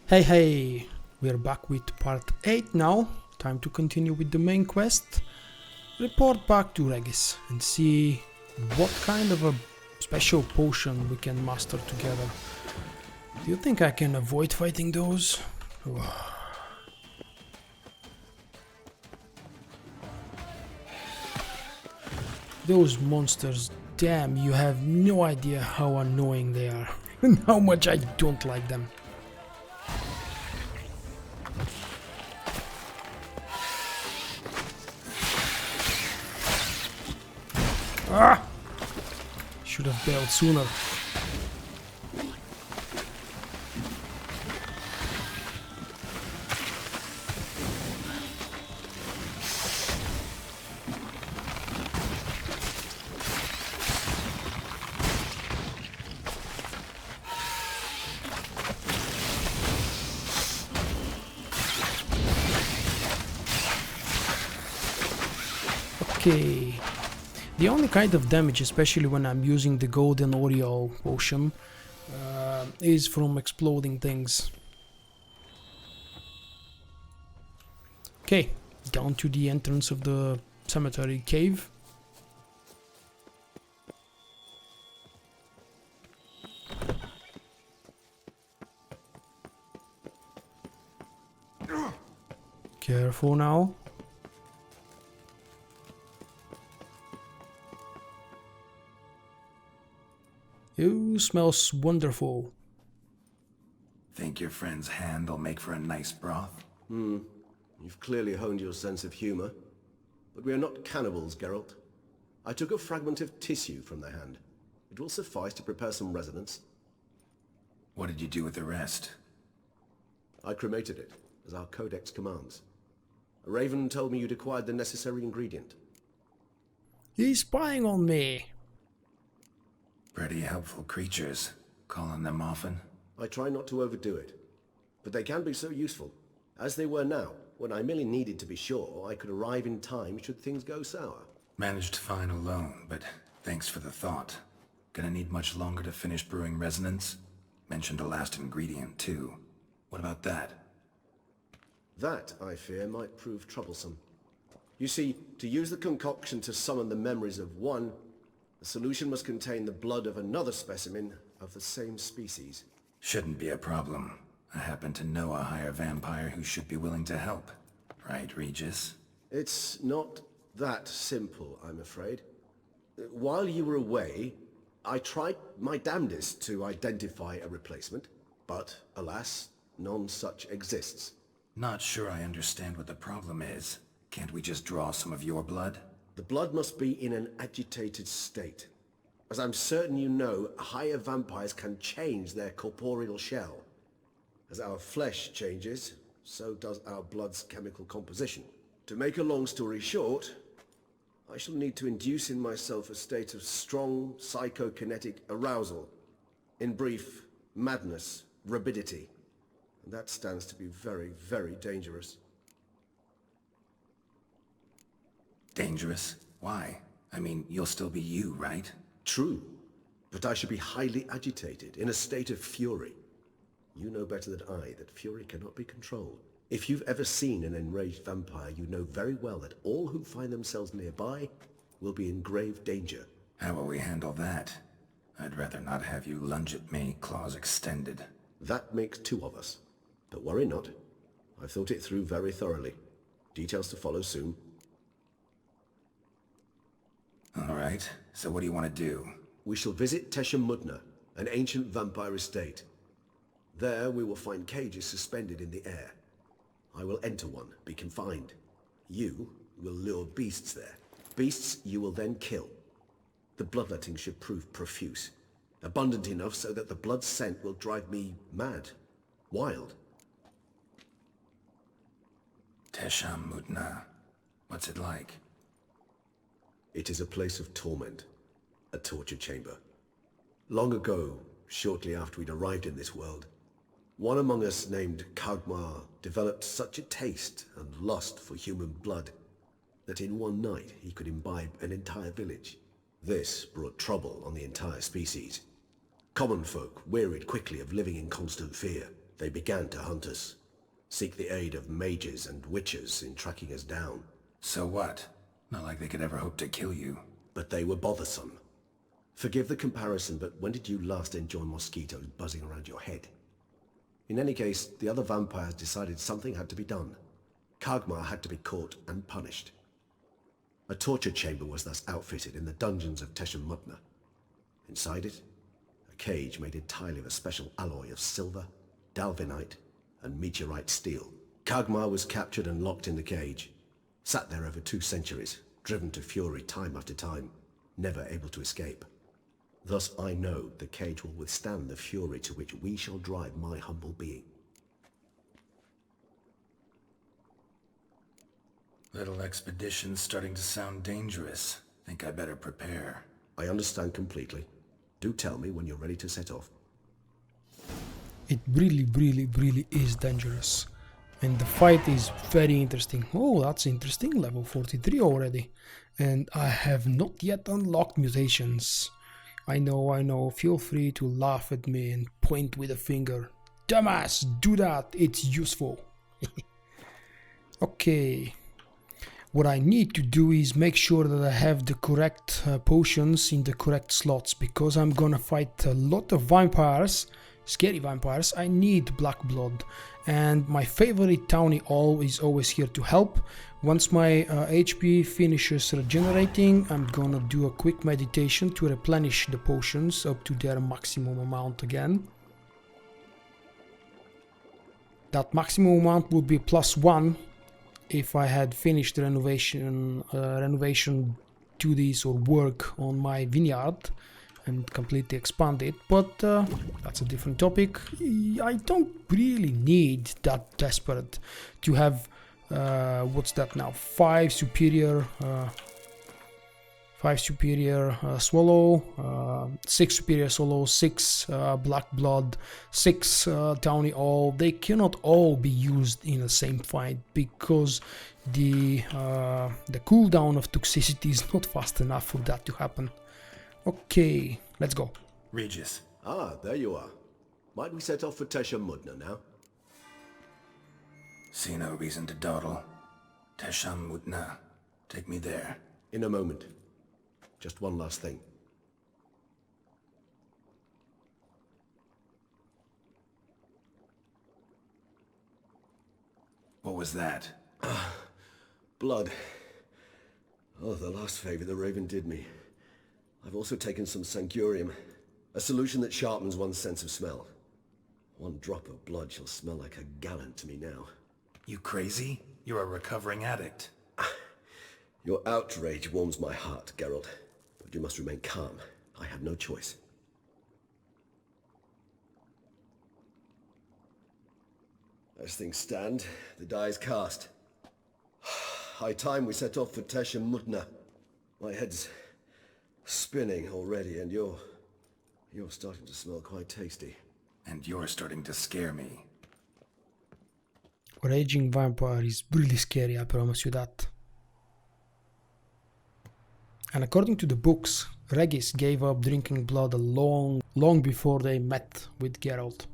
Hey, we're back with part 8 now. Time to continue with the main quest. Report back to Regis and see what kind of a special potion we can master together. Do you think I can avoid fighting those? Those monsters, damn, you have no idea how annoying they are and how much I don't like them. Ah! Should have bailed sooner. Okay. The only kind of damage, especially when I'm using the golden Oreo potion, is from exploding things. Okay, down to the entrance of the cemetery cave. Careful now. Ew, smells wonderful. Think your friend's hand will make for a nice broth? You've clearly honed your sense of humor. But we are not cannibals, Geralt. I took a fragment of tissue from their hand. It will suffice to prepare some resonance. What did you do with the rest? I cremated it, as our codex commands. A raven told me you'd acquired the necessary ingredient. He's spying on me. Pretty helpful creatures. Calling them often? I try not to overdo it, but they can be so useful, as they were now, when I merely needed to be sure I could arrive in time should things go sour. Managed fine alone, but thanks for the thought. Gonna need much longer to finish brewing resonance? Mentioned a last ingredient, too. What about that? That, I fear, might prove troublesome. You see, to use the concoction to summon the memories of one, the solution must contain the blood of another specimen of the same species. Shouldn't be a problem. I happen to know a higher vampire who should be willing to help. Right, Regis? It's not that simple, I'm afraid. While you were away, I tried my damnedest to identify a replacement, but alas, none such exists. Not sure I understand what the problem is. Can't we just draw some of your blood? The blood must be in an agitated state. As I'm certain you know, higher vampires can change their corporeal shell. As our flesh changes, so does our blood's chemical composition. To make a long story short, I shall need to induce in myself a state of strong psychokinetic arousal. In brief, madness, rabidity. And that stands to be very, very dangerous. Dangerous? Why? I mean, you'll still be you, right? True, but I should be highly agitated, in a state of fury. You know better than I that fury cannot be controlled. If you've ever seen an enraged vampire, you know very well that all who find themselves nearby will be in grave danger. How will we handle that? I'd rather not have you lunge at me, claws extended. That makes two of us. But worry not. I've thought it through very thoroughly. Details to follow soon. All right, so what do you want to do? We shall visit Tesham Mutna, an ancient vampire estate. There we will find cages suspended in the air. I will enter one, be confined. You will lure beasts there. Beasts you will then kill. The bloodletting should prove profuse. Abundant enough so that the blood scent will drive me mad. Wild. Tesham Mutna. What's it like? It is a place of torment. A torture chamber. Long ago, shortly after we'd arrived in this world, one among us named Kagmar developed such a taste and lust for human blood that in one night he could imbibe an entire village. This brought trouble on the entire species. Common folk wearied quickly of living in constant fear. They began to hunt us, seek the aid of mages and witches in tracking us down. So what? Not like they could ever hope to kill you. But they were bothersome. Forgive the comparison, but when did you last enjoy mosquitoes buzzing around your head? In any case, the other vampires decided something had to be done. Kagmar had to be caught and punished. A torture chamber was thus outfitted in the dungeons of Tesham Mutna. Inside it, a cage made entirely of a special alloy of silver, dalvinite, and meteorite steel. Kagmar was captured and locked in the cage, sat there over 2 centuries, driven to fury time after time, never able to escape. Thus I know the cage will withstand the fury to which we shall drive my humble being. Little expedition's starting to sound dangerous. Think I better prepare. I understand completely. Do tell me when you're ready to set off. It really is dangerous. And the fight is very interesting. Oh, that's interesting. Level 43 already. And I have not yet unlocked mutations. I know. Feel free to laugh at me and point with a finger. Dumbass, do that. It's useful. Okay. What I need to do is make sure that I have the correct potions in the correct slots, because I'm gonna fight a lot of vampires, scary vampires. I need black blood, and my favorite townie owl is always here to help. Once my HP finishes regenerating, I'm gonna do a quick meditation to replenish the potions up to their maximum amount again. That maximum amount would be +1 if I had finished renovation to this or work on my vineyard and completely expand it, but that's a different topic. I don't really need that desperate to have what's that now, 5 superior swallow, 6 superior swallow, 6 black blood, 6 townie all. They cannot all be used in the same fight because the cooldown of toxicity is not fast enough for that to happen. Okay, let's go. Regis. Ah, there you are. Might we set off for Tesham Mutna now? See no reason to dawdle. Tesham Mutna. Take me there. In a moment. Just one last thing. What was that? Blood. Oh, the last favor the Raven did me. I've also taken some Sancurium, a solution that sharpens one's sense of smell. 1 drop of blood shall smell like a gallon to me now. You crazy? You're a recovering addict. Your outrage warms my heart, Geralt. But you must remain calm. I have no choice. As things stand, the die is cast. High time we set off for Tesham Mutna. My head's spinning already, and you're starting to smell quite tasty. And you're starting to scare me. Raging vampire is really scary, I promise you that. And according to the books, Regis gave up drinking blood long before they met with Geralt.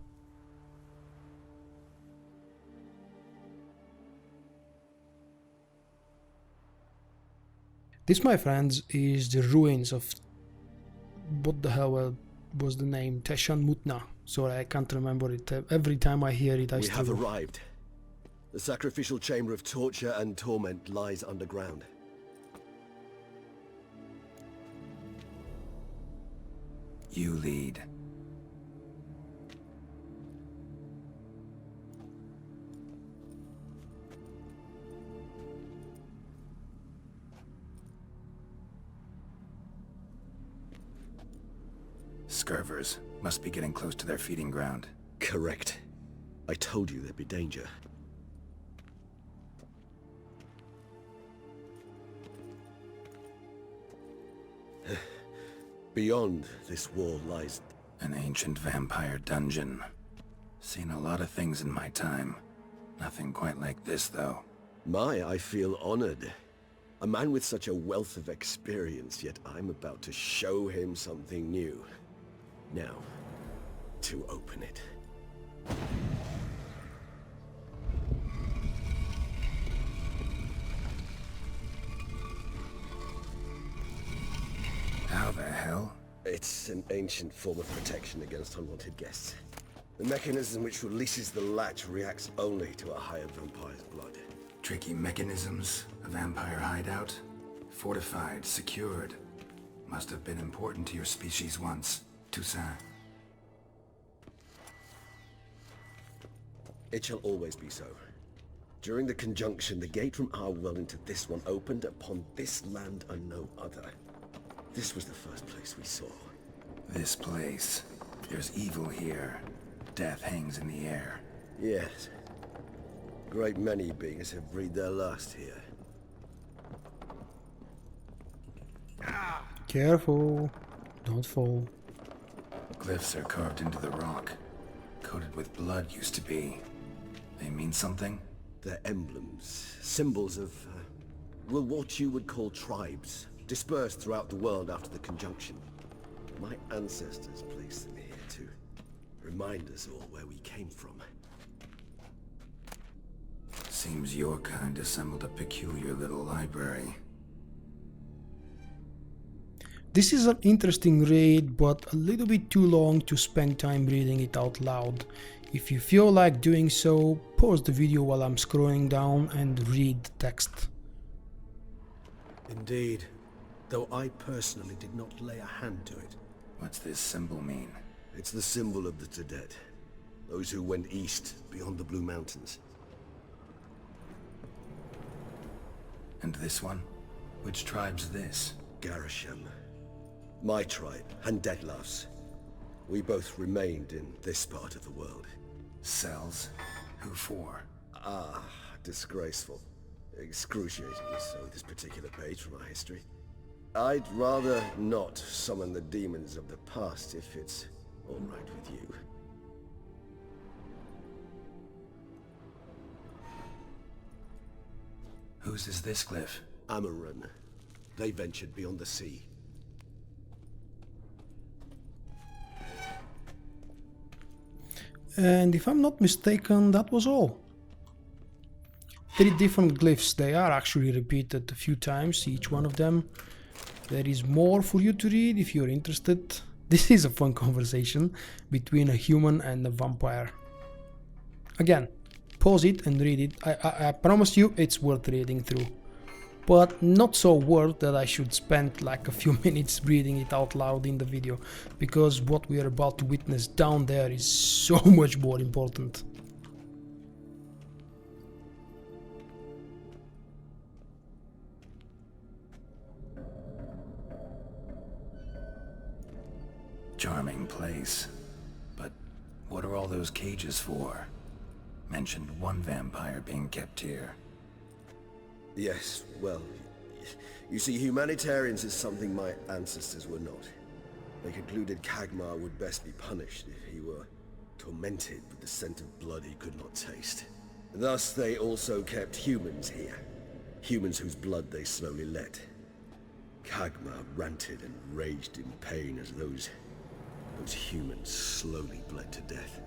This, my friends, is the ruins of... what the hell was the name? Tesham Mutna. Sorry, I can't remember it. Every time I hear it, I struggle. We have arrived. The sacrificial chamber of torture and torment lies underground. You lead. Scurvers must be getting close to their feeding ground. Correct. I told you there'd be danger. Beyond this wall lies... an ancient vampire dungeon. Seen a lot of things in my time. Nothing quite like this, though. I feel honored. A man with such a wealth of experience, yet I'm about to show him something new. Now, to open it. How the hell? It's an ancient form of protection against unwanted guests. The mechanism which releases the latch reacts only to a higher vampire's blood. Tricky mechanisms, a vampire hideout. Fortified, secured. Must have been important to your species once, Toussaint. It shall always be so. During the conjunction, the gate from our world into this one opened upon this land and no other. This was the first place we saw. This place. There's evil here. Death hangs in the air. Yes. A great many beings have breathed their last here. Careful. Don't fall. Glyphs are carved into the rock. Coated with blood used to be. They mean something? They're emblems, symbols of, well, what you would call tribes, dispersed throughout the world after the conjunction. My ancestors placed them here to remind us all where we came from. Seems your kind assembled a peculiar little library. This is an interesting read, but a little bit too long to spend time reading it out loud. If you feel like doing so, pause the video while I'm scrolling down and read the text. Indeed, though I personally did not lay a hand to it. What's this symbol mean? It's the symbol of the Tedet, those who went east beyond the Blue Mountains. And this one? Which tribe's this? Garisham. My tribe, and Deadlough's. We both remained in this part of the world. Cells? Who for? Ah, disgraceful. Excruciatingly so, this particular page from our history. I'd rather not summon the demons of the past if it's all right with you. Whose is this glyph? Amaran. They ventured beyond the sea. And if I'm not mistaken, that was all. 3 different glyphs. They are actually repeated a few times, each one of them. There is more for you to read if you're interested. This is a fun conversation between a human and a vampire. Again, pause it and read it. I promise you it's worth reading through. But not so worth that I should spend like a few minutes reading it out loud in the video, because what we are about to witness down there is so much more important. Charming place. But what are all those cages for? Mentioned one vampire being kept here. Yes, well, you see, humanitarians is something my ancestors were not. They concluded Kagmar would best be punished if he were tormented with the scent of blood he could not taste. Thus, they also kept humans here. Humans whose blood they slowly let. Kagmar ranted and raged in pain as those humans slowly bled to death.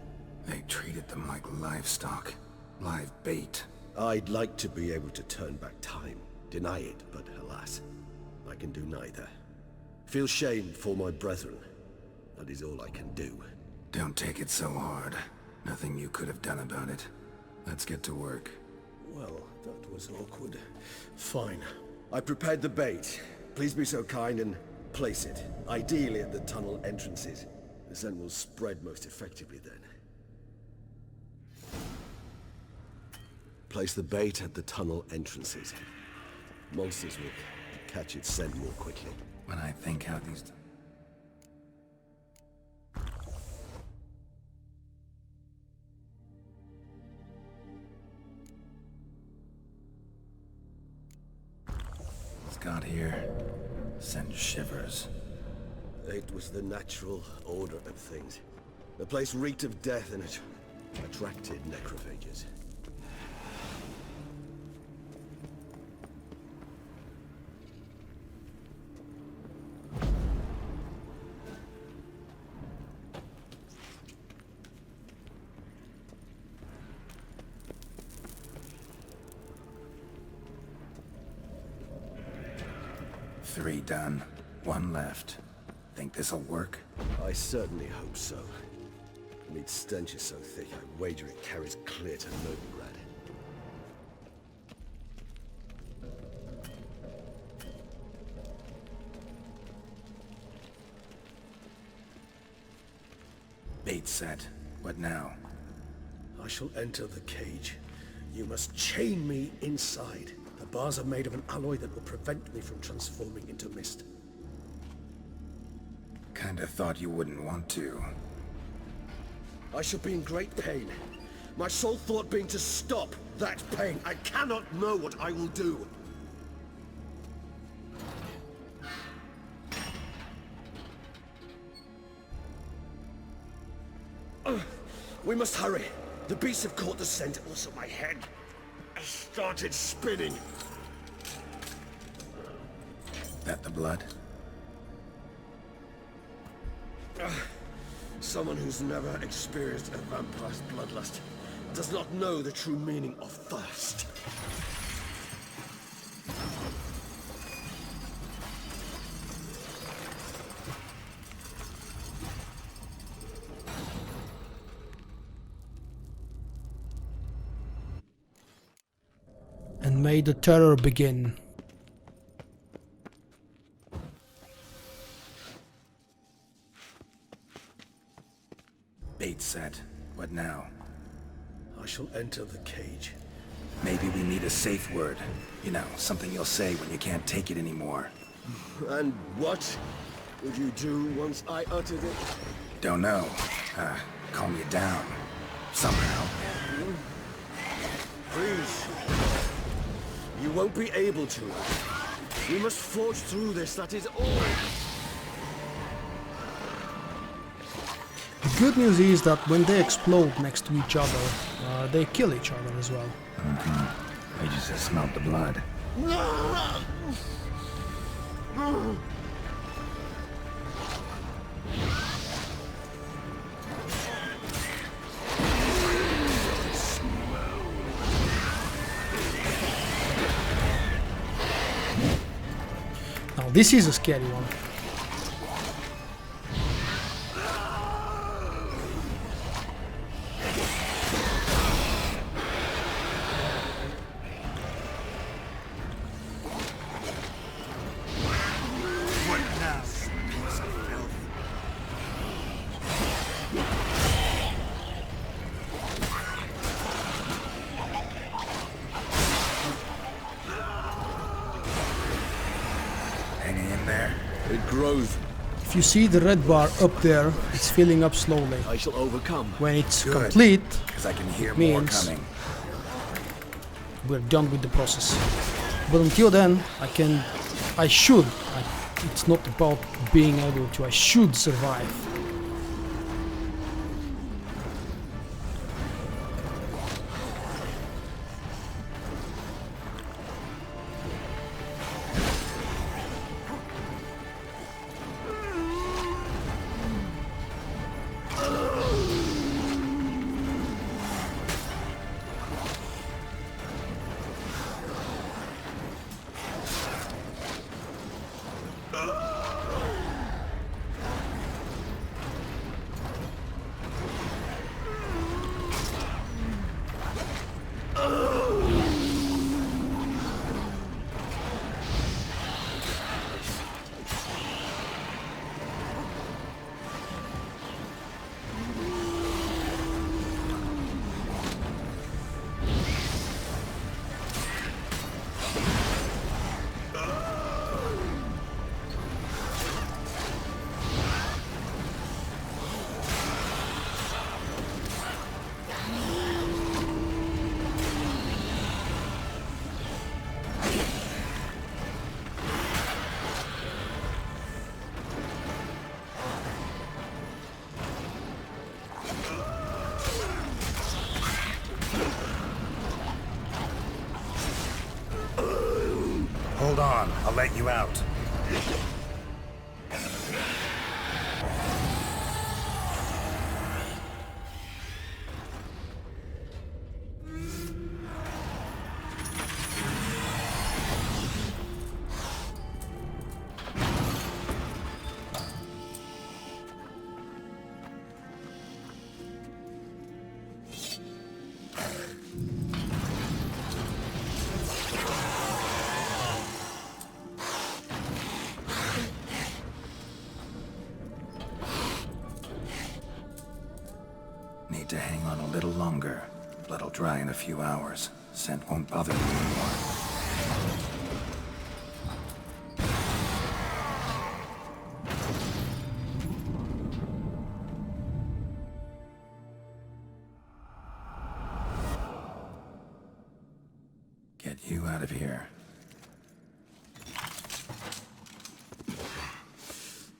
They treated them like livestock. Live bait. I'd like to be able to turn back time, deny it, but alas, I can do neither. Feel shame for my brethren. That is all I can do. Don't take it so hard. Nothing you could have done about it. Let's get to work. Well, that was awkward. Fine. I prepared the bait. Please be so kind and place it, ideally at the tunnel entrances. The scent will spread most effectively then. Place the bait at the tunnel entrances. Monsters will catch its scent more quickly. When I think how these... It's got here. Sends shivers. It was the natural order of things. The place reeked of death and it attracted necrophages. 3 done. 1 left. Think this'll work? I certainly hope so. The meat stench is so thick, I wager it carries clear to Novigrad. Bait set. What now? I shall enter the cage. You must chain me inside. The bars are made of an alloy that will prevent me from transforming into mist. Kinda thought you wouldn't want to. I shall be in great pain. My sole thought being to stop that pain. I cannot know what I will do. We must hurry. The beasts have caught the scent. Also, my head has started spinning. That the blood? Someone who's never experienced a vampire's bloodlust does not know the true meaning of thirst. And may the terror begin. Bait set. What now? I shall enter the cage. Maybe we need a safe word. You know, something you'll say when you can't take it anymore. And what would you do once I uttered it? Don't know. Calm you down. Somehow. Please. You won't be able to. We must forge through this, that is all. The good news is that when they explode next to each other, they kill each other as well. I just smelled the blood. Now this is a scary one. Hanging in there? It grows. If you see the red bar up there, it's filling up slowly. I shall overcome. When it's Good. complete, Because I can hear more Means- coming. we're done with the process. But until then, it's not about being able to, I should survive. Hold on, I'll let you out. to hang on a little longer. Blood'll dry in a few hours. Scent won't bother you anymore. Get you out of here.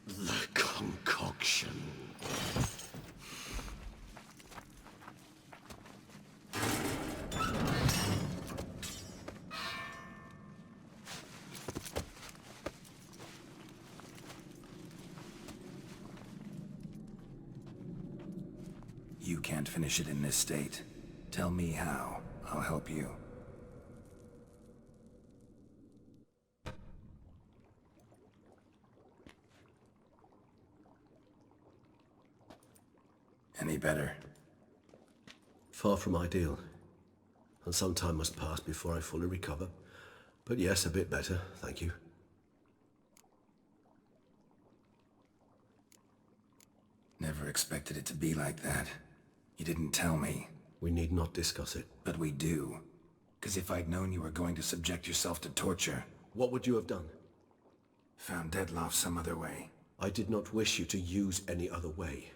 The concoction. You can't finish it in this state. Tell me how. I'll help you. Any better? Far from ideal. And some time must pass before I fully recover. But yes, a bit better, thank you. Never expected it to be like that. You didn't tell me. We need not discuss it. But we do. 'Cause if I'd known you were going to subject yourself to torture... What would you have done? Found Dettlaff some other way. I did not wish you to use any other way.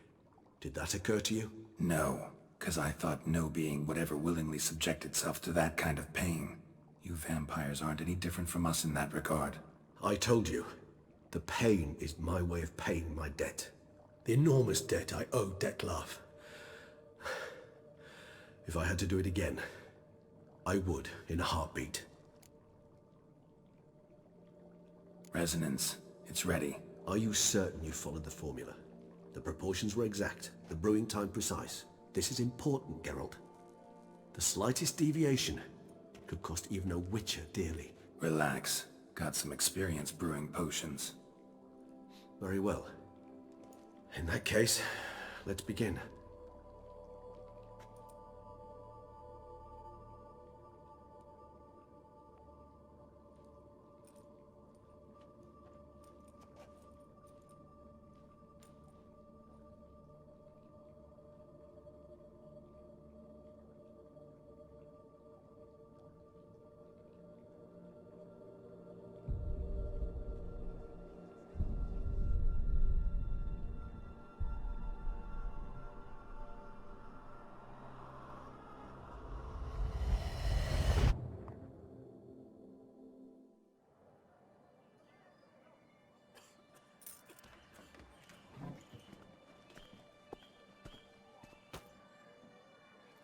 Did that occur to you? No, 'cause I thought no being would ever willingly subject itself to that kind of pain. You vampires aren't any different from us in that regard. I told you, the pain is my way of paying my debt. The enormous debt I owe Dettlaff. If I had to do it again, I would in a heartbeat. Resonance. It's ready. Are you certain you followed the formula? The proportions were exact, the brewing time precise. This is important, Geralt. The slightest deviation could cost even a witcher dearly. Relax. Got some experience brewing potions. Very well. In that case, let's begin.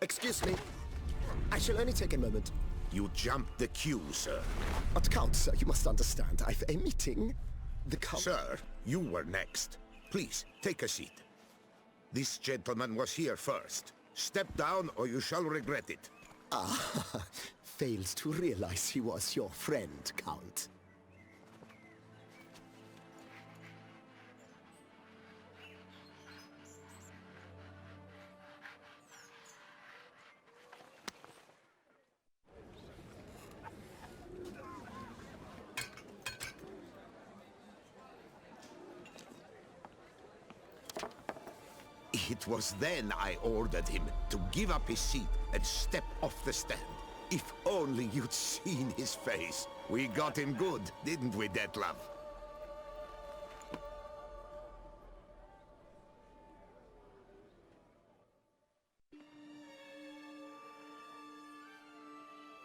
Excuse me. I shall only take a moment. You jumped the queue, sir. But Count, sir, you must understand. I've a meeting. The Count... Sir, you were next. Please, take a seat. This gentleman was here first. Step down or you shall regret it. Ah, fails to realize he was your friend, Count. It was then I ordered him to give up his seat and step off the stand. If only you'd seen his face. We got him good, didn't we, Dettlaff?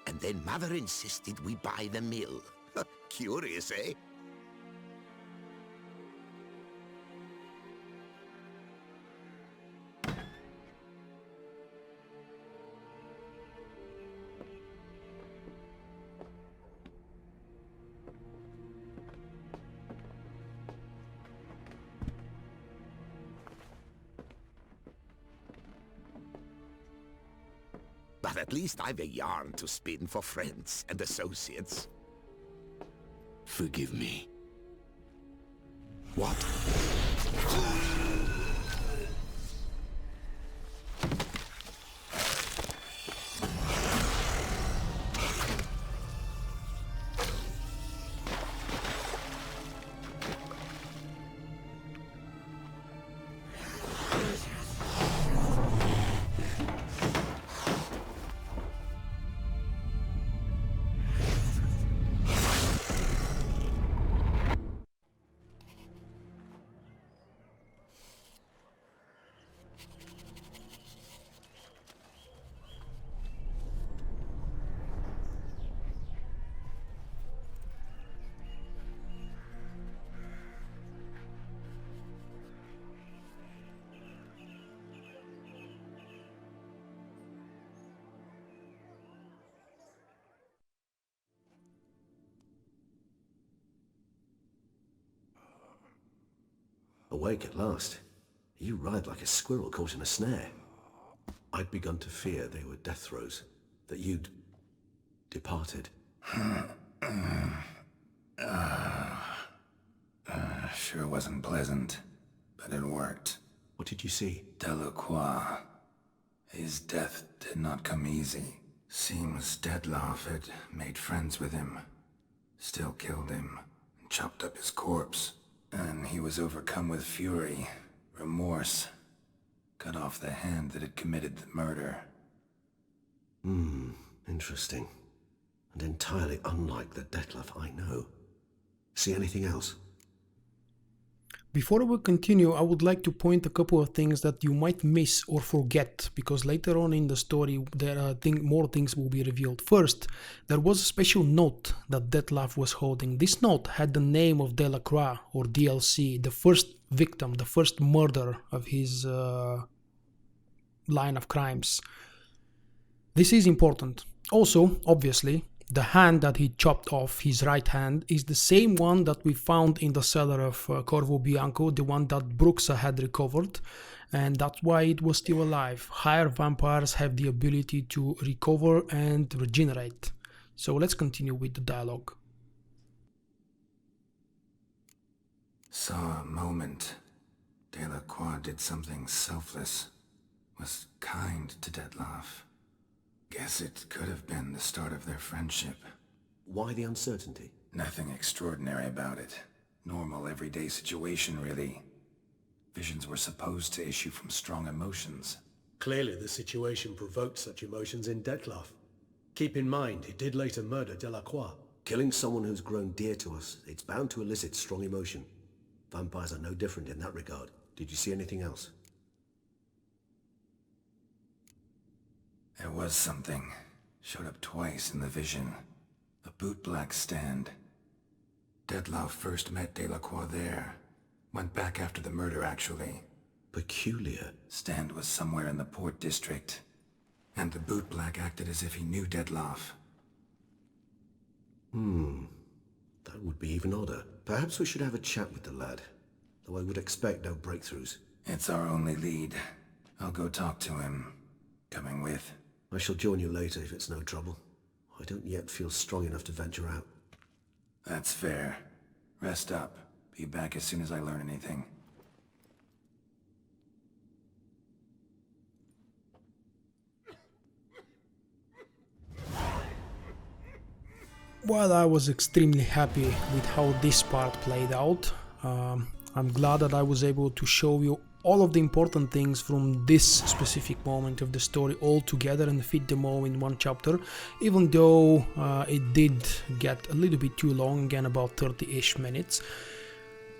And then Mother insisted we buy the mill. Curious, eh? But at least I've a yarn to spin for friends and associates. Forgive me. What? Awake at last. You ride like a squirrel caught in a snare. I'd begun to fear they were death throes, that you'd departed. Sure wasn't pleasant, but it worked. What did you see? Delacroix. His death did not come easy. Seems Dettlaff had made friends with him, still killed him, and chopped up his corpse. And he was overcome with fury, remorse, cut off the hand that had committed the murder. Interesting. And entirely unlike the Dettlaff I know. See anything else? Before we continue, I would like to point a couple of things that you might miss or forget, because later on in the story there are more things will be revealed. First, there was a special note that Dettlaff was holding. This note had the name of Delacroix, or DLC, the first victim, the first murder of his line of crimes. This is important. Also, obviously, the hand that he chopped off, his right hand, is the same one that we found in the cellar of Corvo Bianco, the one that Bruxa had recovered, and that's why it was still alive. Higher vampires have the ability to recover and regenerate. So let's continue with the dialogue. Saw a moment. Delacroix did something selfless. Was kind to Dettlaff. Guess it could have been the start of their friendship. Why the uncertainty? Nothing extraordinary about it. Normal, everyday situation, really. Visions were supposed to issue from strong emotions. Clearly the situation provoked such emotions in Dettlaff. Keep in mind, he did later murder Delacroix. Killing someone who's grown dear to us, it's bound to elicit strong emotion. Vampires are no different in that regard. Did you see anything else? There was something. Showed up twice in the vision. A bootblack stand. Dettlaff first met Delacroix there. Went back after the murder, actually. Peculiar. Stand was somewhere in the port district. And the bootblack acted as if he knew Dettlaff. That would be even odder. Perhaps we should have a chat with the lad. Though I would expect no breakthroughs. It's our only lead. I'll go talk to him. Coming with? I shall join you later if it's no trouble. I don't yet feel strong enough to venture out. That's fair. Rest up. Be back as soon as I learn anything. While I was extremely happy with how this part played out, I'm glad that I was able to show you all of the important things from this specific moment of the story all together and fit them all in one chapter, even though it did get a little bit too long, again about 30-ish minutes.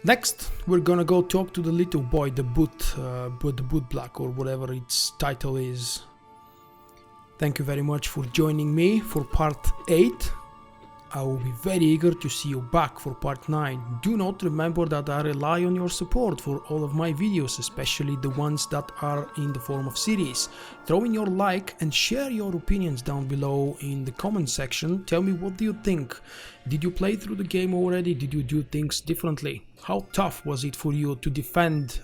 Next, we're gonna go talk to the little boy, the bootblack, or whatever its title is. Thank you very much for joining me for part 8. I will be very eager to see you back for part 9. Do not remember that I rely on your support for all of my videos, especially the ones that are in the form of series. Throw in your like and share your opinions down below in the comment section. Tell me, what do you think? Did you play through the game already? Did you do things differently? How tough was it for you to defend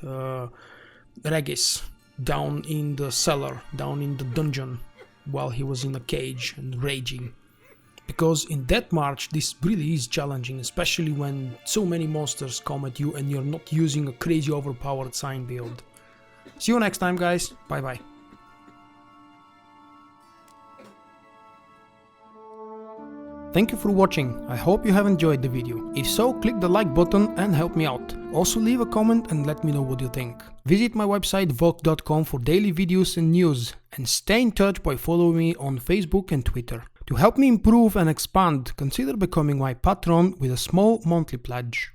Regis down in the cellar, down in the dungeon, while he was in a cage and raging? Because in Death March this really is challenging, especially when so many monsters come at you and you're not using a crazy overpowered sign build. See you next time, guys. Bye bye. Thank you for watching. I hope you have enjoyed the video. If so, click the like button and help me out. Also leave a comment and let me know what you think. Visit my website vogt.com for daily videos and news, and stay in touch by following me on Facebook and Twitter. To help me improve and expand, consider becoming my patron with a small monthly pledge.